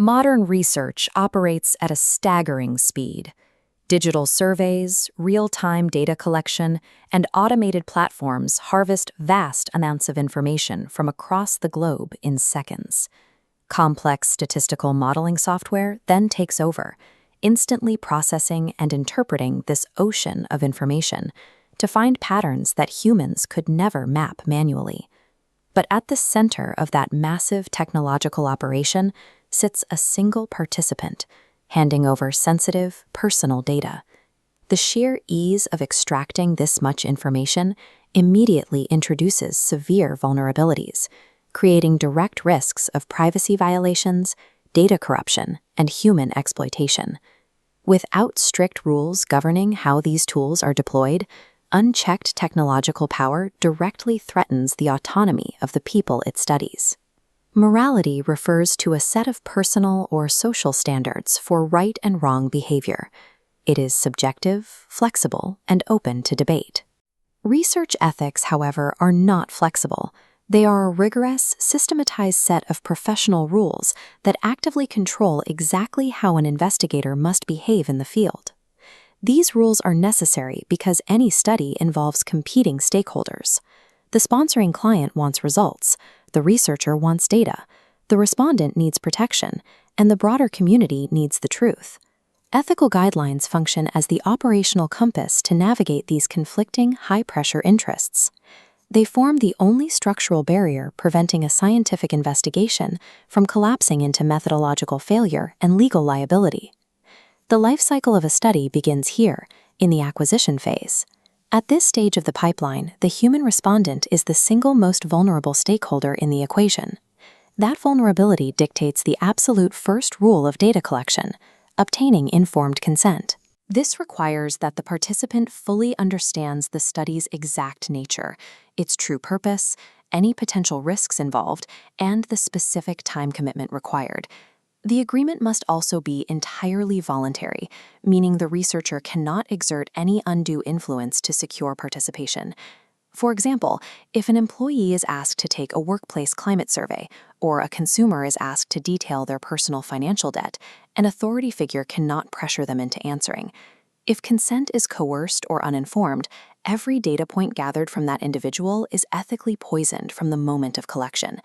Modern research operates at a staggering speed. Digital surveys, real-time data collection, and automated platforms harvest vast amounts of information from across the globe in seconds. Complex statistical modeling software then takes over, instantly processing and interpreting this ocean of information to find patterns that humans could never map manually. But at the center of that massive technological operation sits a single participant, handing over sensitive, personal data. The sheer ease of extracting this much information immediately introduces severe vulnerabilities, creating direct risks of privacy violations, data corruption, and human exploitation. Without strict rules governing how these tools are deployed, unchecked technological power directly threatens the autonomy of the people it studies. Morality refers to a set of personal or social standards for right and wrong behavior. It is subjective, flexible, and open to debate. Research ethics, however, are not flexible. They are a rigorous, systematized set of professional rules that actively control exactly how an investigator must behave in the field. These rules are necessary because any study involves competing stakeholders. The sponsoring client wants results, the researcher wants data, the respondent needs protection, and the broader community needs the truth. Ethical guidelines function as the operational compass to navigate these conflicting, high-pressure interests. They form the only structural barrier preventing a scientific investigation from collapsing into methodological failure and legal liability. The life cycle of a study begins here, in the acquisition phase. At this stage of the pipeline, the human respondent is the single most vulnerable stakeholder in the equation. That vulnerability dictates the absolute first rule of data collection: obtaining informed consent. This requires that the participant fully understands the study's exact nature, its true purpose, any potential risks involved, and the specific time commitment required. The agreement must also be entirely voluntary, meaning the researcher cannot exert any undue influence to secure participation. For example, if an employee is asked to take a workplace climate survey, or a consumer is asked to detail their personal financial debt, an authority figure cannot pressure them into answering. If consent is coerced or uninformed, every data point gathered from that individual is ethically poisoned from the moment of collection.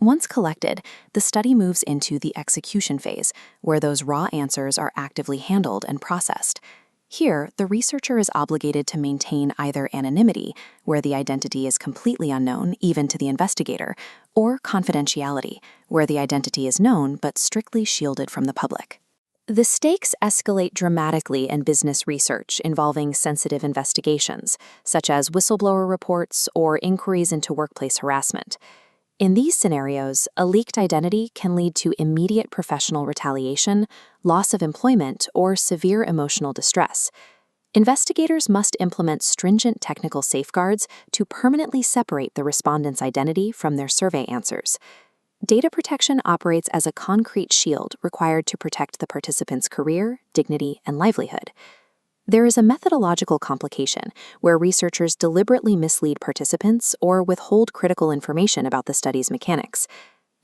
Once collected, the study moves into the execution phase, where those raw answers are actively handled and processed. Here, the researcher is obligated to maintain either anonymity, where the identity is completely unknown even to the investigator, or confidentiality, where the identity is known but strictly shielded from the public. The stakes escalate dramatically in business research involving sensitive investigations, such as whistleblower reports or inquiries into workplace harassment. In these scenarios, a leaked identity can lead to immediate professional retaliation, loss of employment, or severe emotional distress. Investigators must implement stringent technical safeguards to permanently separate the respondent's identity from their survey answers. Data protection operates as a concrete shield required to protect the participant's career, dignity, and livelihood. There is a methodological complication where researchers deliberately mislead participants or withhold critical information about the study's mechanics.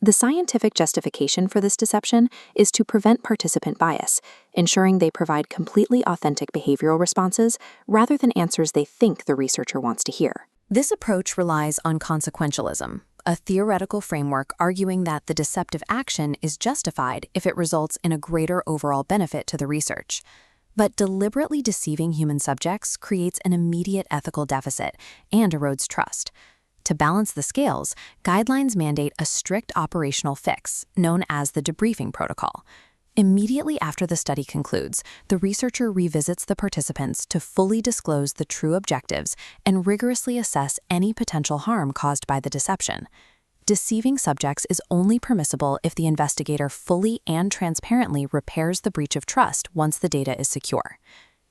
The scientific justification for this deception is to prevent participant bias, ensuring they provide completely authentic behavioral responses rather than answers they think the researcher wants to hear. This approach relies on consequentialism, a theoretical framework arguing that the deceptive action is justified if it results in a greater overall benefit to the research. But deliberately deceiving human subjects creates an immediate ethical deficit and erodes trust. To balance the scales, guidelines mandate a strict operational fix, known as the debriefing protocol. Immediately after the study concludes, the researcher revisits the participants to fully disclose the true objectives and rigorously assess any potential harm caused by the deception. Deceiving subjects is only permissible if the investigator fully and transparently repairs the breach of trust once the data is secure.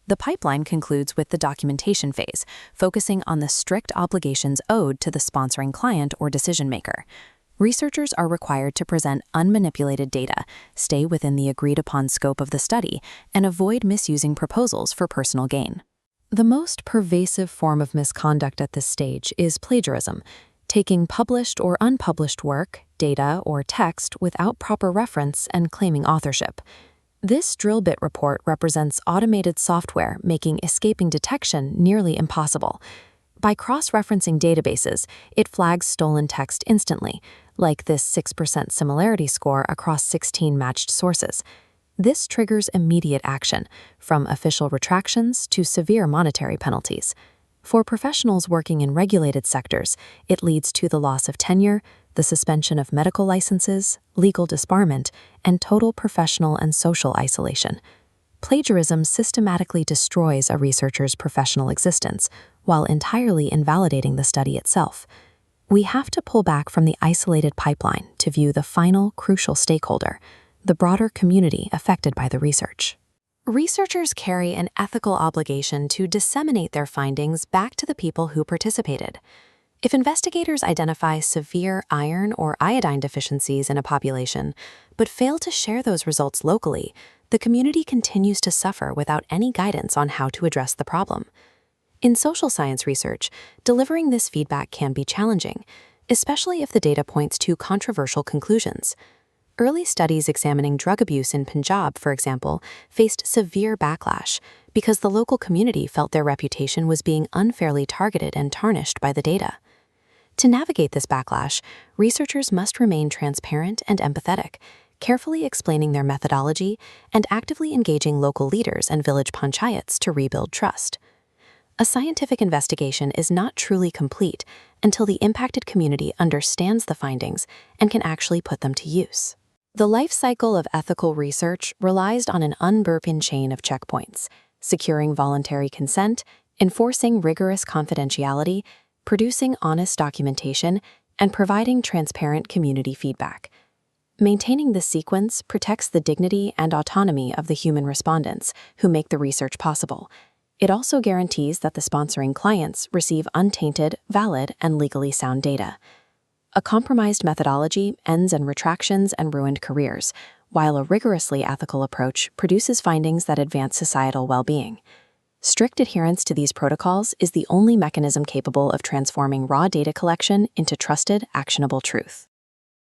The pipeline concludes with the documentation phase, focusing on the strict obligations owed to the sponsoring client or decision-maker. Researchers are required to present unmanipulated data, stay within the agreed-upon scope of the study, and avoid misusing proposals for personal gain. The most pervasive form of misconduct at this stage is plagiarism, taking published or unpublished work, data, or text without proper reference and claiming authorship. This drill bit report represents automated software making escaping detection nearly impossible. By cross-referencing databases, it flags stolen text instantly, like this 6% similarity score across 16 matched sources. This triggers immediate action, from official retractions to severe monetary penalties. For professionals working in regulated sectors, it leads to the loss of tenure, the suspension of medical licenses, legal disbarment, and total professional and social isolation. Plagiarism systematically destroys a researcher's professional existence while entirely invalidating the study itself. We have to pull back from the isolated pipeline to view the final, crucial stakeholder, the broader community affected by the research. Researchers carry an ethical obligation to disseminate their findings back to the people who participated. If investigators identify severe iron or iodine deficiencies in a population, but fail to share those results locally, the community continues to suffer without any guidance on how to address the problem. In social science research, delivering this feedback can be challenging, especially if the data points to controversial conclusions. Early studies examining drug abuse in Punjab, for example, faced severe backlash because the local community felt their reputation was being unfairly targeted and tarnished by the data. To navigate this backlash, researchers must remain transparent and empathetic, carefully explaining their methodology and actively engaging local leaders and village panchayats to rebuild trust. A scientific investigation is not truly complete until the impacted community understands the findings and can actually put them to use. The life cycle of ethical research relies on an unbroken chain of checkpoints: securing voluntary consent, enforcing rigorous confidentiality, producing honest documentation, and providing transparent community feedback. Maintaining this sequence protects the dignity and autonomy of the human respondents who make the research possible. It also guarantees that the sponsoring clients receive untainted, valid, and legally sound data. A compromised methodology ends in retractions and ruined careers, while a rigorously ethical approach produces findings that advance societal well-being. Strict adherence to these protocols is the only mechanism capable of transforming raw data collection into trusted, actionable truth.